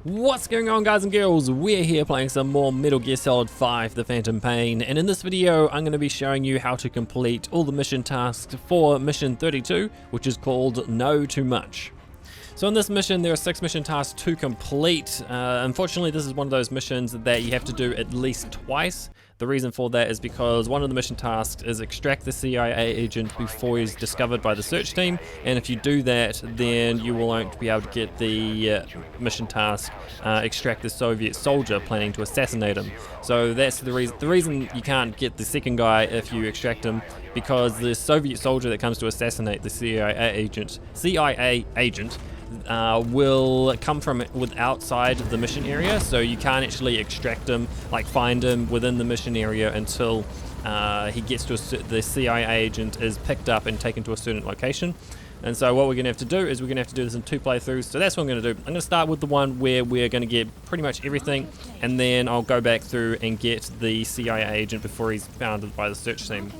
What's going on, guys and girls? We're here playing some more Metal Gear Solid 5 The Phantom Pain, and in this video I'm going to be showing you how to complete all the mission tasks for mission 32, which is called No Too Much. So in this mission there are 6 mission tasks to complete. Unfortunately this is one of those missions that you have to do at least twice. The reason for that is because one of the mission tasks is extract the CIA agent before he's discovered by the search team, and if you do that then you won't be able to get the mission task extract the Soviet soldier planning to assassinate him. So that's the reason you can't get the second guy if you extract him, because the Soviet soldier that comes to assassinate the CIA agent will come from outside the mission area, so you can't actually extract him, like find him within the mission area until he gets to the CIA agent is picked up and taken to a certain location. And so what we're going to have to do is we're going to have to do this in 2 playthroughs. So that's what I'm going to do. I'm going to start with the one where we're going to get pretty much everything, and then I'll go back through and get the CIA agent before he's found by the search team.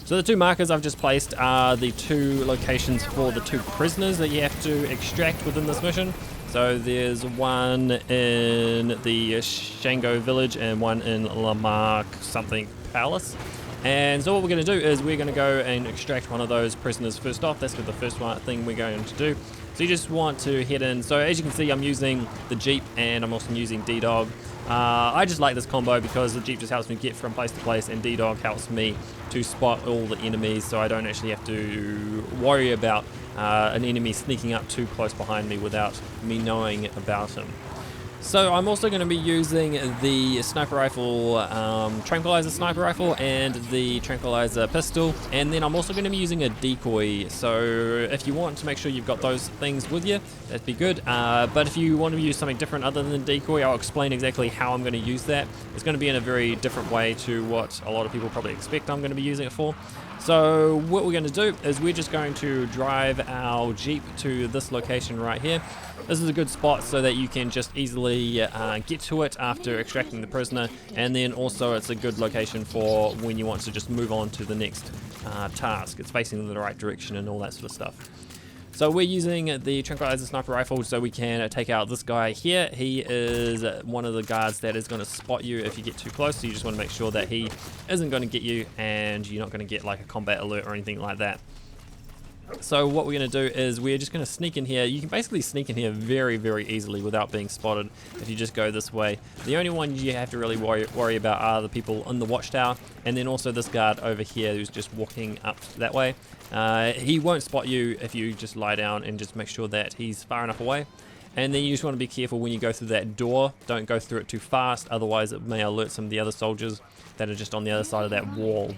So the 2 markers I've just placed are the 2 locations for the 2 prisoners that you have to extract within this mission. So there's one in the Shago village and one in Lamar something palace. And so what we're going to do is we're going to go and extract one of those prisoners first off. That's the first thing we're going to do. So you just want to head in. So as you can see, I'm using the Jeep and I'm also using D-Dog. I just like this combo because the Jeep just helps me get from place to place, and D-Dog helps me to spot all the enemies, so I don't actually have to worry about an enemy sneaking up too close behind me without me knowing about him. So I'm also going to be using the sniper rifle, tranquilizer sniper rifle, and the tranquilizer pistol, and then I'm also going to be using a decoy. So if you want to make sure you've got those things with you, that'd be good. But if you want to use something different other than decoy, I'll explain exactly how I'm going to use that. It's going to be in a very different way to what a lot of people probably expect I'm going to be using it for. So what we're going to do is we're just going to drive our Jeep to this location right here. This is a good spot so that you can just easily get to it after extracting the prisoner, and then also it's a good location for when you want to just move on to the next task. It's facing in the right direction and all that sort of stuff. So we're using the tranquilizer sniper rifle so we can take out this guy here. He is one of the guards that is going to spot you if you get too close, so you just want to make sure that he isn't going to get you and you're not going to get like a combat alert or anything like that. So what we're going to do is we're just going to sneak in here. You can basically sneak in here very, very easily without being spotted if you just go this way. The only one you have to really worry about are the people in the watchtower, and then also this guard over here who's just walking up that way. He won't spot you if you just lie down and just make sure that he's far enough away. And then you just want to be careful when you go through that door. Don't go through it too fast, otherwise it may alert some of the other soldiers that are just on the other side of that wall.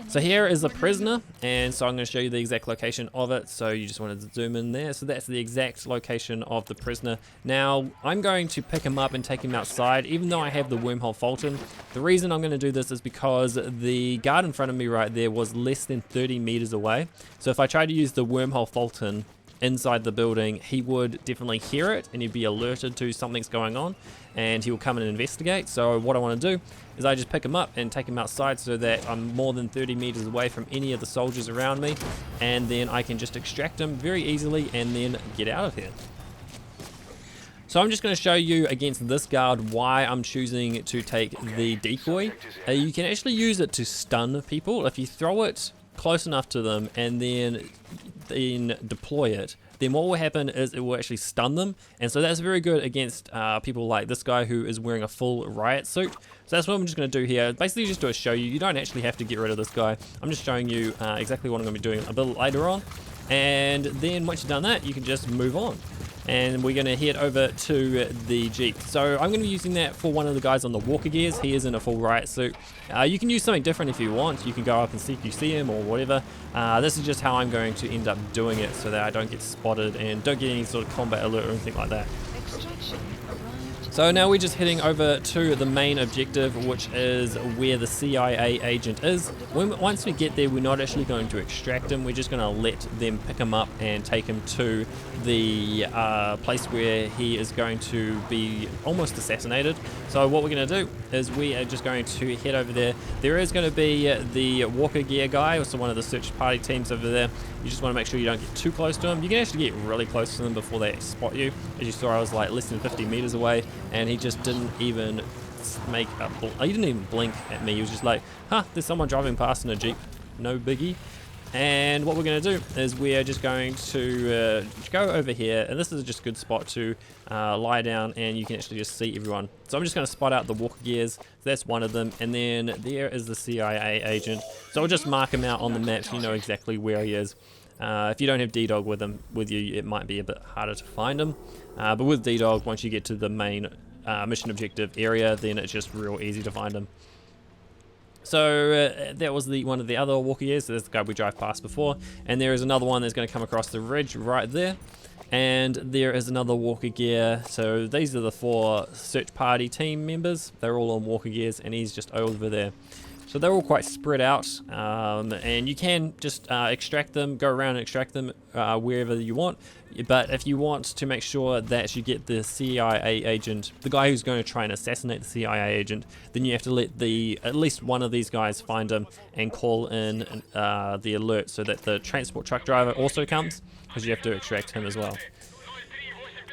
So here is a prisoner, and so I'm going to show you the exact location of it. So you just wanted to zoom in there. So that's the exact location of the prisoner. Now I'm going to pick him up and take him outside, even though I have the wormhole Fulton. The reason I'm going to do this is because the guard in front of me right there was less than 30 meters away. So if I tried to use the wormhole Fulton inside the building, he would definitely hear it and he'd be alerted to something's going on, and he will come and investigate. So what I want to do is I just pick him up and take him outside so that I'm more than 30 meters away from any of the soldiers around me, and then I can just extract him very easily and then get out of here. So I'm just going to show you against this guard why I'm choosing to take the decoy. You can actually use it to stun people. If you throw it close enough to them and then deploy it, then what will happen is it will actually stun them, and so that's very good against people like this guy who is wearing a full riot suit. So that's what I'm just going to do here, basically just to show you. You don't actually have to get rid of this guy. I'm just showing you exactly what I'm going to be doing a bit later on, and then once you've done that you can just move on. And we're going to head over to the Jeep. So I'm going to be using that for one of the guys on the walker gears. He is in a full riot suit. You can use something different if you want. You can go up and see if you see him or whatever. This is just how I'm going to end up doing it so that I don't get spotted and don't get any sort of combat alert or anything like that. So now we're just heading over to the main objective, which is where the CIA agent is. Once we get there, we're not actually going to extract him. We're just going to let them pick him up and take him to the place where he is going to be almost assassinated. So what we're going to do is we are just going to head over there. There is going to be the walker gear guy, also one of the search party teams over there. You just want to make sure you don't get too close to him. You can actually get really close to them before they spot you. As you saw, I was like less than 50 meters away, and he just didn't even he didn't even blink at me. He was just like, huh, there's someone driving past in a Jeep, no biggie. And what we're going to do is we are just going to go over here, and this is just a good spot to lie down, and you can actually just see everyone. So I'm just going to spot out the walker gears. So that's one of them, and then there is the CIA agent. So I'll just mark him out on the map so you know exactly where he is. If you don't have D-Dog with you, it might be a bit harder to find him. But with D-Dog, once you get to the main mission objective area, then it's just real easy to find him. So that was one of the other walker gears. So there's the guy we drove past before, and there is another one that's going to come across the ridge right there, and there is another walker gear. So these are the 4 search party team members. They're all on walker gears, and he's just over there. So they're all quite spread out, and you can just extract them, go around and extract them wherever you want. But if you want to make sure that you get the CIA agent, the guy who's going to try and assassinate the CIA agent, then you have to let at least one of these guys find him and call in the alert so that the transport truck driver also comes, because you have to extract him as well.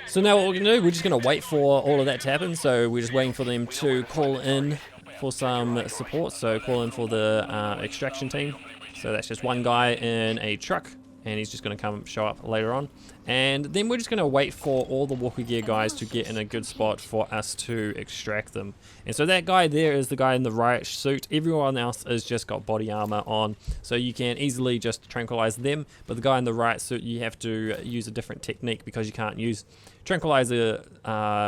So now what we're going to do, we're just going to wait for all of that to happen. So we're just waiting for them to call in for some support, so call in for the extraction team. So that's just one guy in a truck, and he's just going to come show up later on. And then we're just going to wait for all the walker gear guys to get in a good spot for us to extract them. And so that guy there is the guy in the riot suit. Everyone else has just got body armor on, so you can easily just tranquilize them. But the guy in the riot suit, you have to use a different technique because you can't use tranquilizer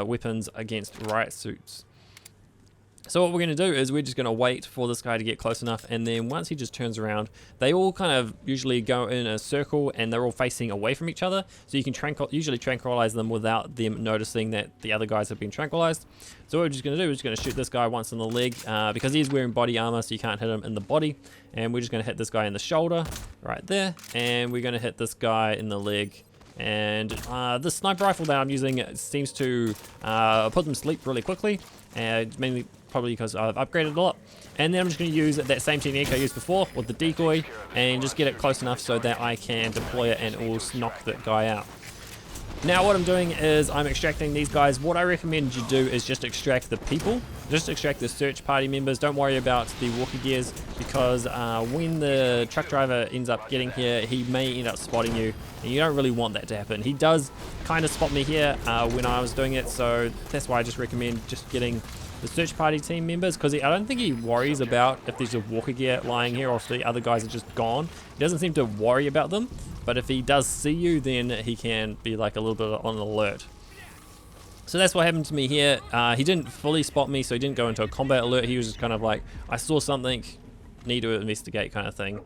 weapons against riot suits. So what we're going to do is we're just going to wait for this guy to get close enough, and then once he just turns around, they all kind of usually go in a circle, and they're all facing away from each other, so you can usually tranquilize them without them noticing that the other guys have been tranquilized. So what we're just going to do is just going to shoot this guy once in the leg, because he's wearing body armor, so you can't hit him in the body. And we're just going to hit this guy in the shoulder right there, and we're going to hit this guy in the leg. And this sniper rifle that I'm using seems to put them to sleep really quickly, mainly probably because I've upgraded a lot. And then I'm just going to use that same technique I used before with the decoy, and just get it close enough so that I can deploy it and it will knock that guy out. Now what I'm doing is I'm extracting these guys. What I recommend you do is just extract the people. Just extract the search party members. Don't worry about the walker gears, because when the truck driver ends up getting here, he may end up spotting you, and you don't really want that to happen. He does kind of spot me here when I was doing it, so that's why I just recommend just getting the search party team members, because I don't think he worries about if there's a walker gear lying here or if the other guys are just gone. He doesn't seem to worry about them, but if he does see you, then he can be like a little bit on alert. So that's what happened to me here. He didn't fully spot me, so he didn't go into a combat alert. He was just kind of like, I saw something, need to investigate kind of thing.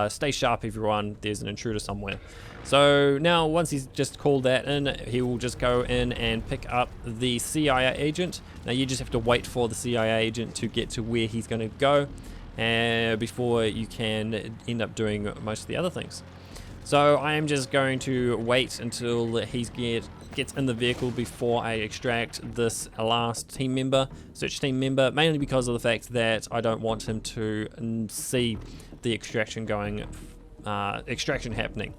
Stay sharp everyone, there's an intruder somewhere. So now once he's just called that in, he will just go in and pick up the CIA agent. Now you just have to wait for the CIA agent to get to where he's going to go before you can end up doing most of the other things. So I am just going to wait until he gets in the vehicle before I extract this last team member, search team member, mainly because of the fact that I don't want him to see the extraction happening.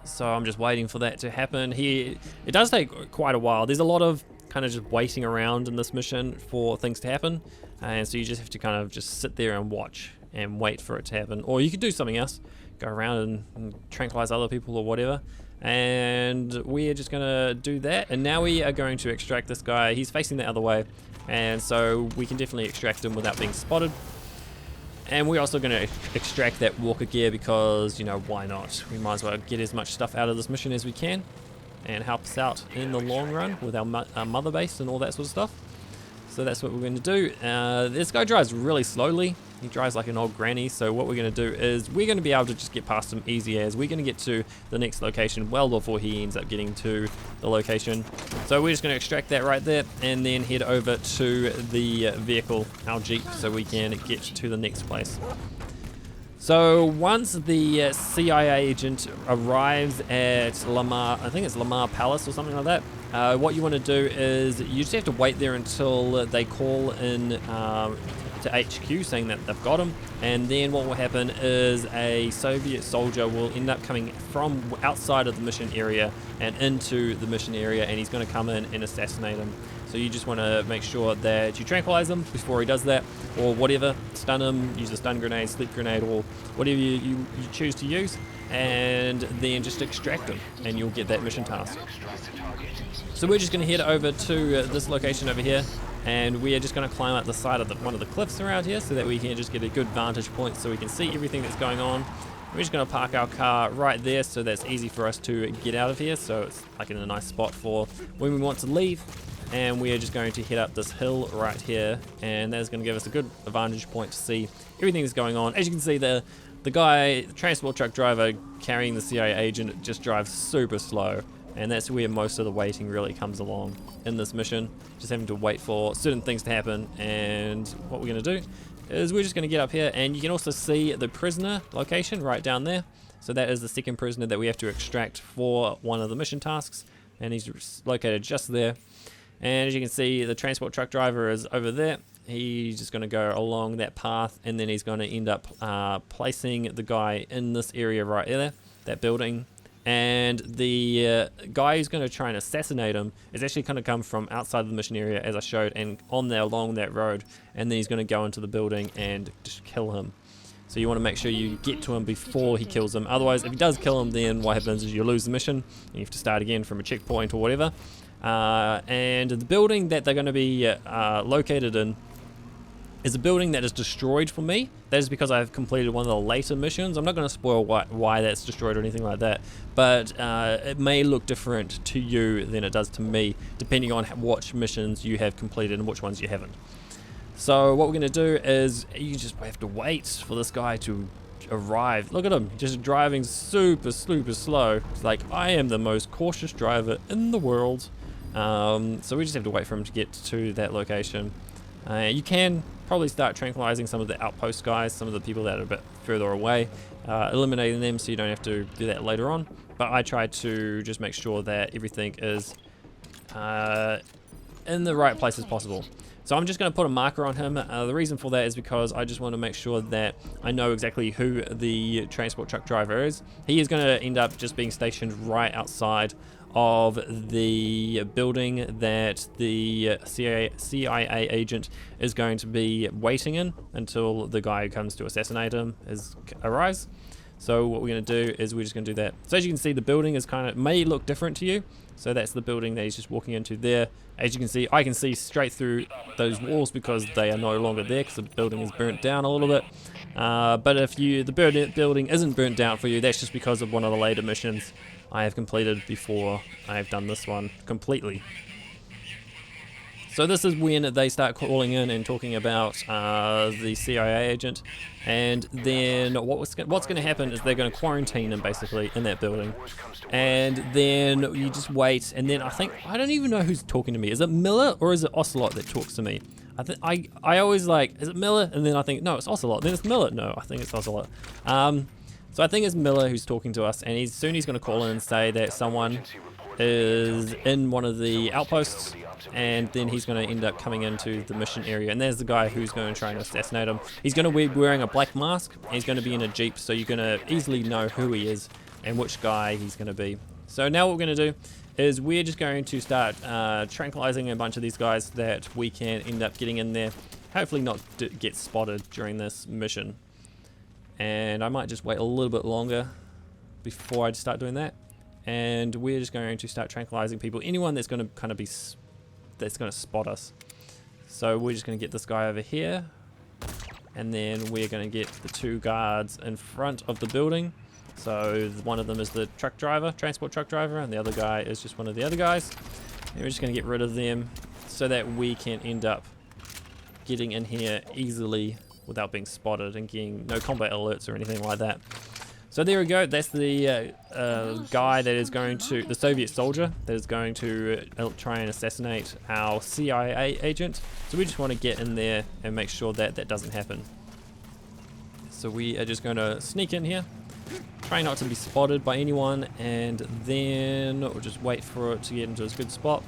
So I'm just waiting for that to happen. It does take quite a while. There's a lot of kind of just waiting around in this mission for things to happen, and so you just have to kind of just sit there and watch and wait for it to happen. Or you could do something else, go around and tranquilize other people or whatever. And we're just gonna do that, and now we are going to extract this guy. He's facing the other way, and so we can definitely extract him without being spotted. And we're also going to extract that walker gear because, you know, why not? We might as well get as much stuff out of this mission as we can and help us out in the long run with our mother base and all that sort of stuff. So that's what we're going to do. This guy drives really slowly. He drives like an old granny. So what we're going to do is we're going to be able to just get past him easy as we're going to get to the next location well before he ends up getting to the location. So we're just going to extract that right there and then head over to the vehicle, our Jeep, so we can get to the next place. So once the CIA agent arrives at Lamar, I think it's Lamar Palace or something like that, what you want to do is you just have to wait there until they call in to HQ saying that they've got him, and then what will happen is a Soviet soldier will end up coming from outside of the mission area and into the mission area, and he's going to come in and assassinate him. So you just want to make sure that you tranquilize him before he does that, or whatever, stun him, use a stun grenade, sleep grenade, or whatever you choose to use, and then just extract him, and you'll get that mission task. So we're just going to head over to this location over here, and we are just going to climb up the side of one of the cliffs around here so that we can just get a good vantage point so we can see everything that's going on. We're just going to park our car right there so that's easy for us to get out of here, so it's like in a nice spot for when we want to leave. And we are just going to head up this hill right here, and that's going to give us a good vantage point to see everything that's going on. As you can see, the guy, the transport truck driver carrying the CIA agent, just drives super slow. And that's where most of the waiting really comes along in this mission. Just having to wait for certain things to happen. And what we're going to do is we're just going to get up here, and you can also see the prisoner location right down there. So that is the second prisoner that we have to extract for one of the mission tasks. And he's located just there. And as you can see, the transport truck driver is over there. He's just going to go along that path, and then he's going to end up placing the guy in this area right there, that building. And the guy who's going to try and assassinate him is actually going to come from outside of the mission area, as I showed, and on there along that road, and then he's going to go into the building and just kill him. So you want to make sure you get to him before he kills him. Otherwise, if he does kill him, then what happens is you lose the mission, and you have to start again from a checkpoint or whatever. And the building that they're going to be located in is a building that is destroyed for me. That is because I've completed one of the later missions. I'm not going to spoil why that's destroyed or anything like that, but it may look different to you than it does to me, depending on which missions you have completed and which ones you haven't. So what we're going to do is you just have to wait for this guy to arrive. Look at him, just driving super slow. It's like, I am the most cautious driver in the world. So we just have to wait for him to get to that location. You can probably start tranquilizing some of the outpost guys, some of the people that are a bit further away, eliminating them so you don't have to do that later on. But I try to just make sure that everything is in the right place as possible. So I'm just going to put a marker on him. The reason for that is because I just want to make sure that I know exactly who the transport truck driver is. He is going to end up just being stationed right outside of the building that the CIA agent is going to be waiting in until the guy who comes to assassinate him arrives. So what we're going to do is we're just going to do that. So as you can see, the building is may look different to you. So that's the building that he's just walking into there. As you can see, I can see straight through those walls because they are no longer there because the building is burnt down a little bit. But if the building isn't burnt down for you, that's just because of one of the later missions I have completed before I have done this one completely. So this is when they start calling in and talking about the CIA agent, and then what's going to happen is they're going to quarantine him basically in that building, and then you just wait, and then I don't even know who's talking to me. Is it Miller or is it Ocelot that talks to me? I always like, is it Miller? And then I think, no, it's Ocelot. Then it's Miller. No, I think it's Ocelot. So I think it's Miller who's talking to us, and he's going to call in and say that someone is in one of the outposts, and then he's going to end up coming into the mission area, and there's the guy who's going to try and assassinate him. He's going to be wearing a black mask, and he's going to be in a jeep, so you're going to easily know who he is and which guy he's going to be. So now what we're going to do is we're just going to start tranquilizing a bunch of these guys so that we can end up getting in there, hopefully not get spotted during this mission. And I might just wait a little bit longer before I start doing that. And we're just going to start tranquilizing people, anyone that's going to that's going to spot us. So we're just going to get this guy over here, and then we're going to get the two guards in front of the building. So one of them is the transport truck driver, and the other guy is just one of the other guys. And we're just going to get rid of them so that we can end up getting in here easily without being spotted and getting no combat alerts or anything like that. So there we go, that's the guy that is going to, the Soviet soldier that is going to try and assassinate our CIA agent. So we just want to get in there and make sure that that doesn't happen. So we are just going to sneak in here, try not to be spotted by anyone, and then we'll just wait for it to get into a good spot.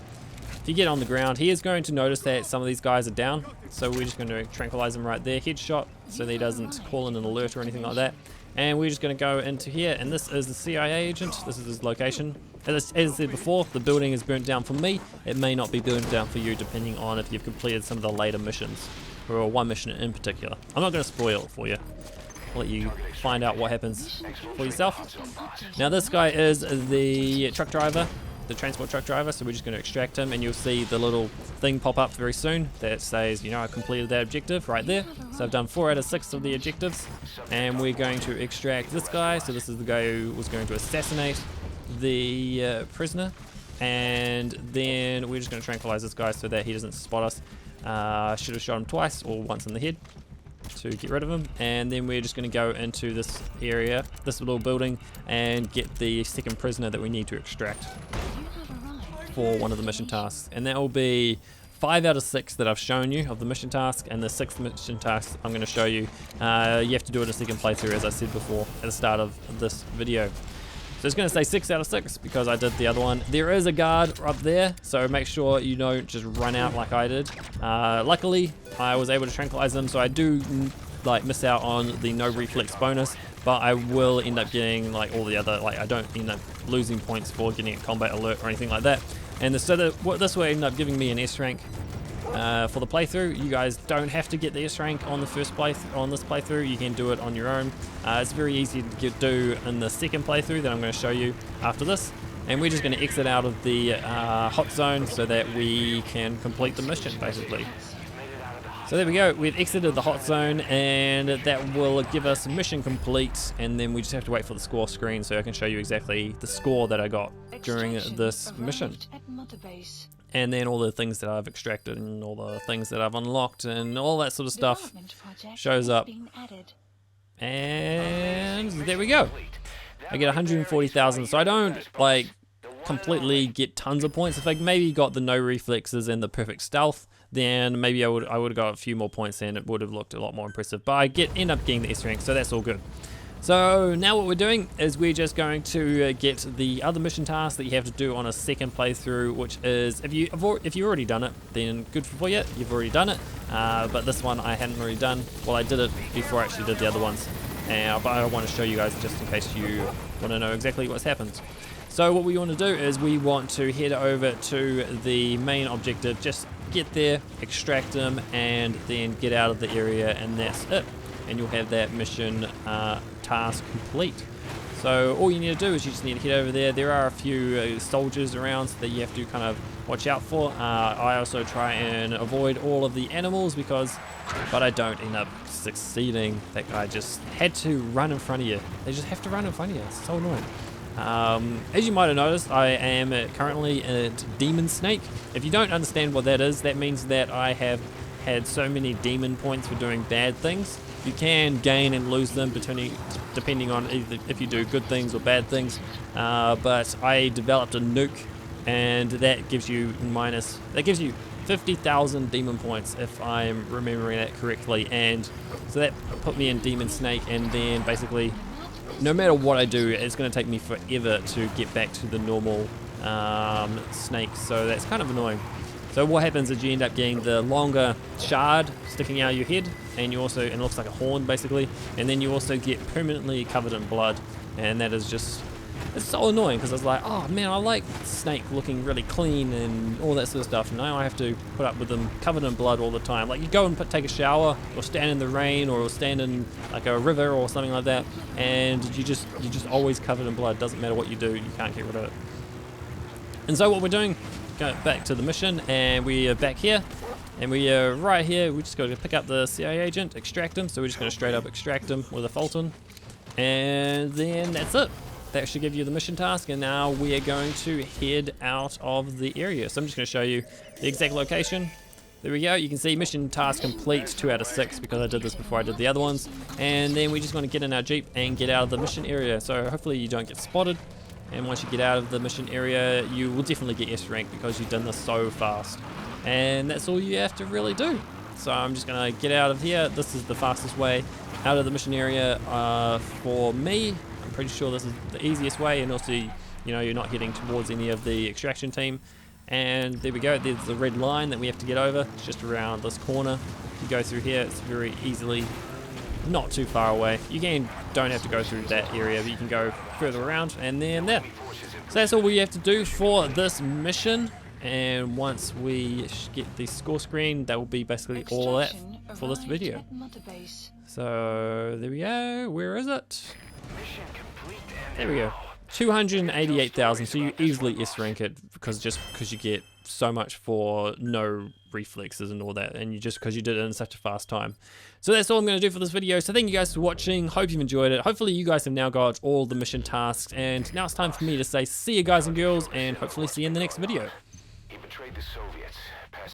If you get on the ground, he is going to notice that some of these guys are down, so we're just going to tranquilize him right there, headshot, so that he doesn't call in an alert or anything like that. And we're just going to go into here, and this is the CIA agent. This is his location. As I said before, the building is burnt down for me. It may not be burnt down for you, depending on if you've completed some of the later missions, or one mission in particular. I'm not going to spoil it for you. I'll let you find out what happens for yourself. Now this guy is the truck driver, the transport truck driver, so we're just going to extract him, and you'll see the little thing pop up very soon that says, you know, I completed that objective right there. So I've done 4 out of 6 of the objectives, and we're going to extract this guy. So this is the guy who was going to assassinate the prisoner, and then we're just going to tranquilize this guy so that he doesn't spot us. Should have shot him twice or once in the head to get rid of him, and then we're just going to go into this area, this little building, and get the second prisoner that we need to extract for one of the mission tasks. And that will be 5 out of 6 that I've shown you of the mission task, and the 6th mission task I'm going to show you. You have to do it a second playthrough, as I said before at the start of this video. So it's going to say 6 out of 6 because I did the other one. There is a guard up there, so make sure you don't just run out like I did. Luckily, I was able to tranquilize them, so I do like miss out on the no reflex bonus, but I will end up getting like all the other, like I don't end up losing points for getting a combat alert or anything like that. And this will end up giving me an S rank for the playthrough. You guys don't have to get the S rank on the first on this playthrough. You can do it on your own. It's very easy to do in the second playthrough that I'm going to show you after this. And we're just going to exit out of the hot zone so that we can complete the mission, basically. So there we go, we've exited the hot zone, and that will give us mission complete, and then we just have to wait for the score screen so I can show you exactly the score that I got during this mission. And then all the things that I've extracted and all the things that I've unlocked and all that sort of stuff shows up. And there we go. I get 140,000, so I don't like completely get tons of points. If I maybe got the no reflexes and the perfect stealth, then maybe I would have got a few more points and it would have looked a lot more impressive. But I end up getting the S rank, so that's all good. So now what we're doing is we're just going to get the other mission task that you have to do on a second playthrough, which is if you've already done it, then good for you, you've already done it. But this one I hadn't already done. Well, I did it before I actually did the other ones, but I want to show you guys just in case you want to know exactly what's happened. So what we want to do is we want to head over to the main objective, just get there, extract them, and then get out of the area, and that's it. And you'll have that mission task complete. So all you need to do is you just need to head over there. There are a few soldiers around that you have to kind of watch out for. I also try and avoid all of the animals but I don't end up succeeding. That guy just had to run in front of you. They just have to run in front of you. It's so annoying. As you might have noticed, I am currently a demon snake. If you don't understand what that is, that means that I have had so many demon points for doing bad things. You can gain and lose them depending on either if you do good things or bad things. But I developed a nuke, and that gives you 50,000 demon points if I'm remembering that correctly. And so that put me in demon snake, and then basically no matter what I do, it's going to take me forever to get back to the normal snake, so that's kind of annoying. So what happens is you end up getting the longer shard sticking out of your head, and it looks like a horn basically, and then you also get permanently covered in blood, and that is just, it's so annoying because I was like, oh man, I like Snake looking really clean and all that sort of stuff, and now I have to put up with them covered in blood all the time. Like you go and take a shower or stand in the rain or stand in like a river or something like that, and you're just always covered in blood. Doesn't matter what you do, you can't get rid of it. And so what we're doing, go back to the mission, and we are back here, and we are right here. We just got to pick up the CIA agent, extract him. So we're just going to straight up extract him with a Fulton, and then that's it. That should give you the mission task, and now we are going to head out of the area. So I'm just going to show you the exact location. There we go. You can see mission task complete, 2 out of 6, because I did this before I did the other ones. And then we just want to get in our Jeep and get out of the mission area. So hopefully you don't get spotted. And once you get out of the mission area, you will definitely get S rank because you've done this so fast. And that's all you have to really do. So I'm just going to get out of here. This is the fastest way out of the mission area for me. Pretty sure this is the easiest way, and also, you know, you're not heading towards any of the extraction team. And there we go, there's the red line that we have to get over. It's just around this corner. If you go through here, it's very easily not too far away. You don't have to go through that area, but you can go further around and then there. So that's all we have to do for this mission. And once we get the score screen, that will be basically all of that for this video. So there we go. Where is it? There we go. 288,000. So you easily S rank it because you get so much for no reflexes and all that, and because you did it in such a fast time. So that's all I'm going to do for this video. So thank you guys for watching. Hope you've enjoyed it. Hopefully you guys have now got all the mission tasks, and now it's time for me to say see you guys and girls, and hopefully see you in the next video.